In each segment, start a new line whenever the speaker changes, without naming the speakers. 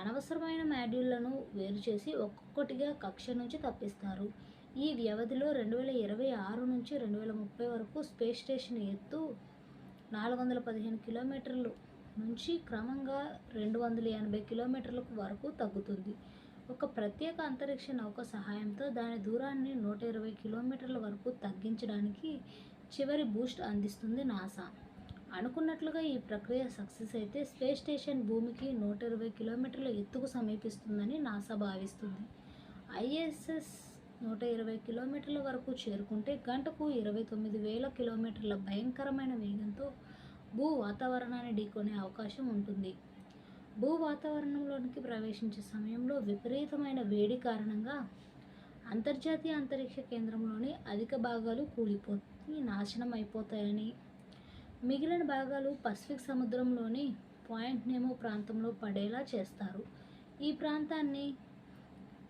అనవసరమైన మాడ్యూళ్లను వేరు చేసి ఒక్కొక్కటిగా కక్ష నుంచి తప్పిస్తారు. ఈ వ్యవధిలో 2026 నుంచి 2030 వరకు స్పేస్ స్టేషన్ ఎత్తు 415 కిలోమీటర్లు నుంచి క్రమంగా 280 కిలోమీటర్ల వరకు తగ్గుతుంది. ఒక ప్రత్యేక అంతరిక్ష నౌక సహాయంతో దాని దూరాన్ని 120 కిలోమీటర్ల వరకు తగ్గించడానికి చివరి బూస్ట్ అందిస్తుంది నాసా. అనుకున్నట్లుగా ఈ ప్రక్రియ సక్సెస్ అయితే స్పేస్ స్టేషన్ భూమికి 120 కిలోమీటర్ల ఎత్తుకు సమీపిస్తుందని నాసా భావిస్తుంది. ఐఎస్ఎస్ 120 కిలోమీటర్ల వరకు చేరుకుంటే గంటకు 29,000 కిలోమీటర్ల భయంకరమైన వేగంతో భూ వాతావరణాన్ని ఢీకొనే అవకాశం ఉంటుంది. భూ వాతావరణంలోనికి ప్రవేశించే సమయంలో విపరీతమైన వేడి కారణంగా అంతర్జాతీయ అంతరిక్ష కేంద్రంలోని అధిక భాగాలు కూలిపోయి నాశనం అయిపోతాయని, మిగిలిన భాగాలు పసిఫిక్ సముద్రంలోని పాయింట్ నెమో ప్రాంతంలో పడేలా చేస్తారు. ఈ ప్రాంతాన్ని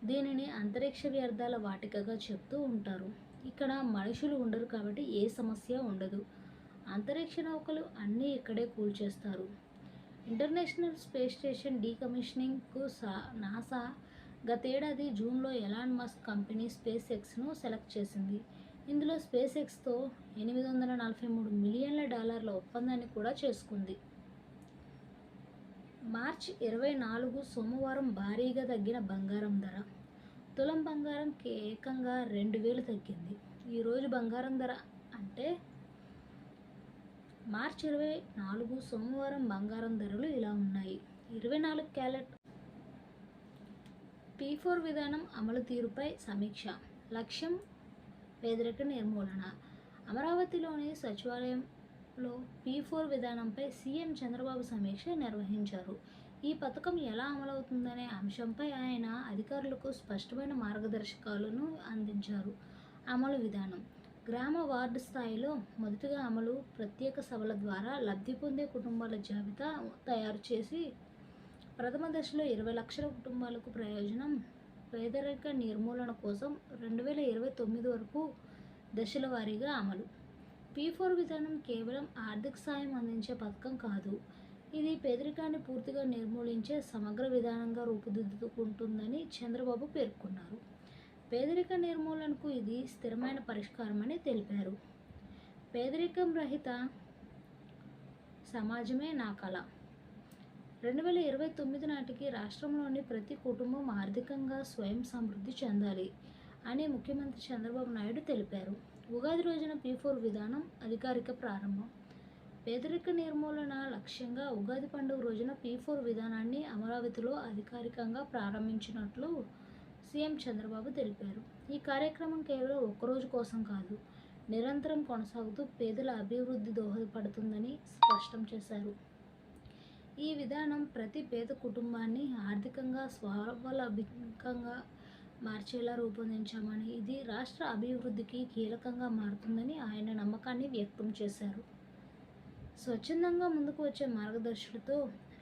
దీనిని అంతరిక్ష వ్యర్థాల వాటికగా చెప్తూ ఉంటారు. ఇక్కడ మనుషులు ఉండరు కాబట్టి ఏ సమస్య ఉండదు. అంతరిక్ష నౌకలు అన్నీ ఇక్కడే కూల్చేస్తారు. ఇంటర్నేషనల్ స్పేస్ స్టేషన్ డీకమిషనింగ్కు నాసా గతేడాది జూన్లో ఎలాన్ మస్క్ కంపెనీ స్పేస్ ఎక్స్ను సెలెక్ట్ చేసింది. ఇందులో స్పేస్ ఎక్స్తో $843 మిలియన్ల ఒప్పందాన్ని కూడా చేసుకుంది. మార్చి 24 సోమవారం భారీగా తగ్గిన బంగారం ధర. తులం బంగారం ఏకంగా 2,000 తగ్గింది. ఈరోజు బంగారం ధర అంటే మార్చి 24 సోమవారం బంగారం ధరలు ఇలా ఉన్నాయి. 24 క్యారెట్ P4 విధానం అమలు తీరుపై సమీక్ష. లక్ష్యం పేదరిక నిర్మూలన. అమరావతిలోని సచివాలయంలో P4 విధానంపై సీఎం చంద్రబాబు సమీక్ష నిర్వహించారు. ఈ పథకం ఎలా అమలవుతుందనే అంశంపై ఆయన అధికారులకు స్పష్టమైన మార్గదర్శకాలను అందించారు. అమలు విధానం. గ్రామ వార్డు స్థాయిలో మొదటగా అమలు. ప్రత్యేక సభల ద్వారా లబ్ధి పొందే కుటుంబాల జాబితా తయారు చేసి ప్రథమ దశలో 20 లక్షల కుటుంబాలకు ప్రయోజనం. పేదరిక నిర్మూలన కోసం 2029 వరకు దశల వారీగా అమలు. P4 విధానం కేవలం ఆర్థిక సాయం అందించే పథకం కాదు, ఇది పేదరికాన్ని పూర్తిగా నిర్మూలించే సమగ్ర విధానంగా రూపుదిద్దుకుంటుందని చంద్రబాబు పేర్కొన్నారు. పేదరిక నిర్మూలనకు ఇది స్థిరమైన పరిష్కారమని తెలిపారు. పేదరికం రహిత సమాజమే నా కల. 2029 నాటికి రాష్ట్రంలోని ప్రతి కుటుంబం ఆర్థికంగా స్వయం సమృద్ధి చెందాలి అని ముఖ్యమంత్రి చంద్రబాబు నాయుడు తెలిపారు. ఉగాది రోజున P4 విధానం అధికారిక ప్రారంభం. పేదరిక నిర్మూలన లక్ష్యంగా ఉగాది పండుగ రోజున P4 విధానాన్ని అమరావతిలో అధికారికంగా ప్రారంభించినట్లు సీఎం చంద్రబాబు తెలిపారు. ఈ కార్యక్రమం కేవలం ఒక్కరోజు కోసం కాదు, నిరంతరం కొనసాగుతూ పేదల అభివృద్ధి దోహదపడుతుందని స్పష్టం చేశారు. ఈ విధానం ప్రతి పేద కుటుంబాన్ని ఆర్థికంగా స్వావలంబికంగా మార్చేలా రూపొందించామని, ఇది రాష్ట్ర అభివృద్ధికి కీలకంగా మారుతుందని ఆయన నమ్మకాన్ని వ్యక్తం చేశారు. స్వచ్ఛందంగా ముందుకు వచ్చే మార్గదర్శులతో,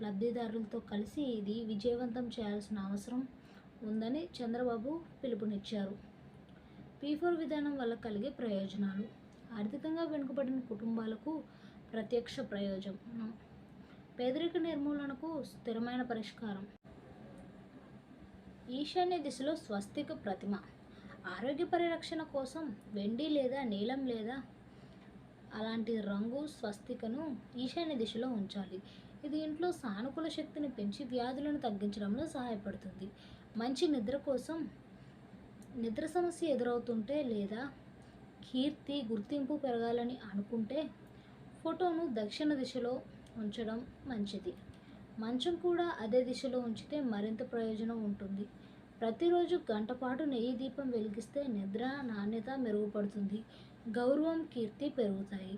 లబ్ధిదారులతో కలిసి ఇది విజయవంతం చేయాల్సిన అవసరం ఉందని చంద్రబాబు పిలుపునిచ్చారు. P4 విధానం వల్ల కలిగే ప్రయోజనాలు. ఆర్థికంగా వెనుకబడిన కుటుంబాలకు ప్రత్యక్ష ప్రయోజనం. పేదరిక నిర్మూలనకు స్థిరమైన పరిష్కారం. ఈశాన్య దిశలో స్వస్తిక ప్రతిమ. ఆరోగ్య పరిరక్షణ కోసం వెండి లేదా నీలం లేదా అలాంటి రంగు స్వస్తికను ఈశాన్య దిశలో ఉంచాలి. ఇది ఇంట్లో సానుకూల శక్తిని పెంచి వ్యాధులను తగ్గించడంలో సహాయపడుతుంది. మంచి నిద్ర కోసం నిద్ర సమస్య ఎదురవుతుంటే లేదా కీర్తి గుర్తింపు పెరగాలని అనుకుంటే ఫోటోను దక్షిణ దిశలో ఉంచడం మంచిది. మంచం కూడా అదే దిశలో ఉంచితే మరింత ప్రయోజనం ఉంటుంది. ప్రతిరోజు గంట పాటు నెయ్యి దీపం వెలిగిస్తే నిద్ర నాణ్యత మెరుగుపడుతుంది, గౌరవం కీర్తి పెరుగుతాయి.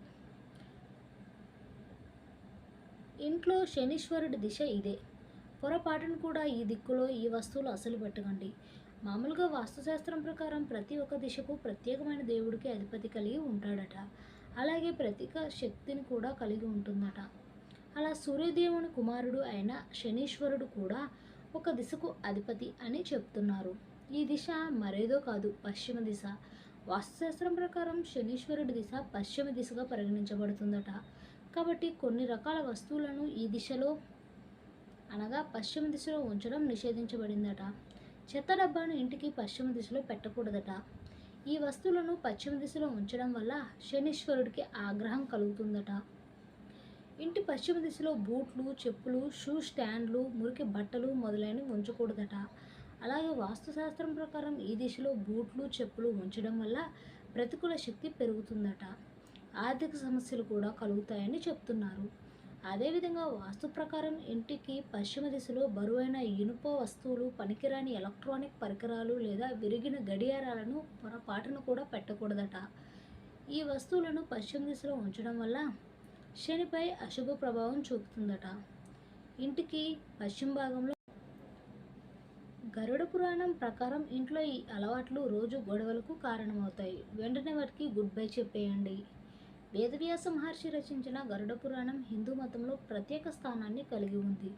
ఇంట్లో శనీశ్వరుడి దిశ ఇదే. పొరపాటును కూడా ఈ దిక్కులో ఈ వస్తువులు అసలు పెట్టకండి. మామూలుగా వాస్తుశాస్త్రం ప్రకారం ప్రతి ఒక్క దిశకు ప్రత్యేకమైన దేవుడికి అధిపతి కలిగి ఉంటాడట. అలాగే ప్రతీక శక్తిని కూడా కలిగి ఉంటుందట. అలా సూర్యదేవుని కుమారుడు అయిన శనీశ్వరుడు కూడా ఒక దిశకు అధిపతి అని చెప్తున్నారు. ఈ దిశ మరేదో కాదు, పశ్చిమ దిశ. వాస్తుశాస్త్రం ప్రకారం శనీశ్వరుడి దిశ పశ్చిమ దిశగా పరిగణించబడుతుందట. కాబట్టి కొన్ని రకాల వస్తువులను ఈ దిశలో అనగా పశ్చిమ దిశలో ఉంచడం నిషేధించబడిందట. చెత్త డబ్బాను ఇంటికి పశ్చిమ దిశలో పెట్టకూడదట. ఈ వస్తువులను పశ్చిమ దిశలో ఉంచడం వల్ల శనీశ్వరుడికి ఆగ్రహం కలుగుతుందట. ఇంటి పశ్చిమ దిశలో బూట్లు, చెప్పులు, షూ స్టాండ్లు, మురికి బట్టలు మొదలైనవి ఉంచకూడదట. అలాగే వాస్తుశాస్త్రం ప్రకారం ఈ దిశలో బూట్లు, చెప్పులు ఉంచడం వల్ల ప్రతికూల శక్తి పెరుగుతుందట. ఆర్థిక సమస్యలు కూడా కలుగుతాయని చెప్తున్నారు. అదేవిధంగా వాస్తు ప్రకారం ఇంటికి పశ్చిమ దిశలో బరువైన ఇనుప వస్తువులు, పనికిరాని ఎలక్ట్రానిక్ పరికరాలు లేదా విరిగిన గడియారాలను పొరపాటును కూడా పెట్టకూడదట. ఈ వస్తువులను పశ్చిమ దిశలో ఉంచడం వల్ల శనిపై అశుభ ప్రభావం చూపుతుందట. ఇంటికి పశ్చిమ భాగంలో గరుడ పురాణం ప్రకారం ఇంట్లో ఈ అలవాట్లు రోజు గొడవలకు కారణమవుతాయి. వెంటనే వాటికి గుడ్ బై చెప్పేయండి. వేదవ్యాస మహర్షి రచించిన గరుడ పురాణం హిందూ మతంలో ప్రత్యేక స్థానాన్ని కలిగి ఉంది.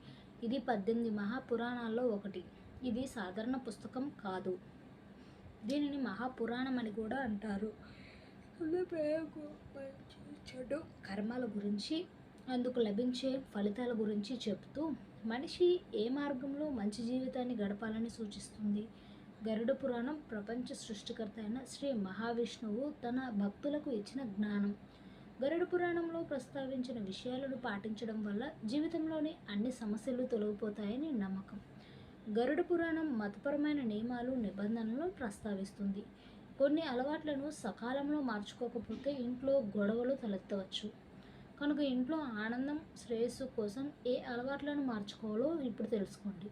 ఇది 18 మహాపురాణాల్లో ఒకటి. ఇది సాధారణ పుస్తకం కాదు. దీనిని మహాపురాణం అని కూడా అంటారు. చెడు కర్మల గురించి, అందుకు లభించే ఫలితాల గురించి చెప్తూ మనిషి ఏ మార్గంలో మంచి జీవితాన్ని గడపాలని సూచిస్తుంది. గరుడ పురాణం ప్రపంచ సృష్టికర్త అయిన శ్రీ మహావిష్ణువు తన భక్తులకు ఇచ్చిన జ్ఞానం. గరుడ పురాణంలో ప్రస్తావించిన విషయాలను పాటించడం వల్ల జీవితంలోని అన్ని సమస్యలు తొలగిపోతాయని నమ్మకం. గరుడ పురాణం మతపరమైన నియమాలు, నిబంధనలను ప్రస్తావిస్తుంది. కొన్ని అలవాట్లను సకాలంలో మార్చుకోకపోతే ఇంట్లో గొడవలు తలెత్తవచ్చు. కనుక ఇంట్లో ఆనందం, శ్రేయస్సు కోసం ఏ అలవాట్లను మార్చుకోవాలో ఇప్పుడు తెలుసుకోండి.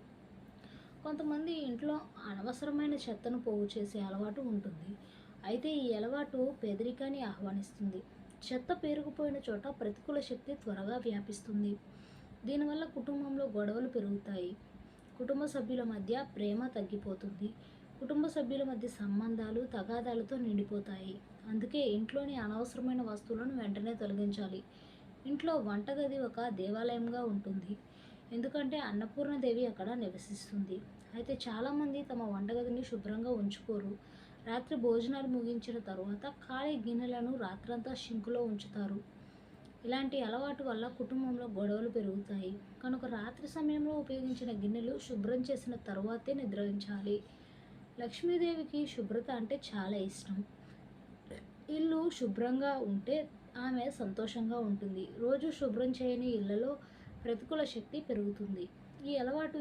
కొంతమంది ఇంట్లో అనవసరమైన చెత్తను పోగు చేసే అలవాటు ఉంటుంది. అయితే ఈ అలవాటు పేదరికాన్ని ఆహ్వానిస్తుంది. చెత్త పేరుకుపోయిన చోట ప్రతికూల శక్తి త్వరగా వ్యాపిస్తుంది. దీనివల్ల కుటుంబంలో గొడవలు పెరుగుతాయి. కుటుంబ సభ్యుల మధ్య ప్రేమ తగ్గిపోతుంది. కుటుంబ సభ్యుల మధ్య సంబంధాలు తగాదాలతో నిండిపోతాయి. అందుకే ఇంట్లోని అనవసరమైన వస్తువులను వెంటనే తొలగించాలి. ఇంట్లో వంటగది ఒక దేవాలయంగా ఉంటుంది. ఎందుకంటే అన్నపూర్ణదేవి అక్కడ నివసిస్తుంది. అయితే చాలామంది తమ వంటగదిని శుభ్రంగా ఉంచుకోరు. రాత్రి భోజనాలు ముగించిన తరువాత ఖాళీ గిన్నెలను రాత్రంతా షింకులో ఉంచుతారు. ఇలాంటి అలవాటు వల్ల కుటుంబంలో గొడవలు పెరుగుతాయి. కనుక రాత్రి సమయంలో ఉపయోగించిన గిన్నెలు శుభ్రం చేసిన తరువాతే నిద్రించాలి. లక్ష్మీదేవికి శుభ్రత అంటే చాలా ఇష్టం. ఇల్లు శుభ్రంగా ఉంటే ఆమె సంతోషంగా ఉంటుంది. రోజు శుభ్రం చేయని ఇళ్లలో ప్రతికూల శక్తి పెరుగుతుంది. ఈ అలవాటు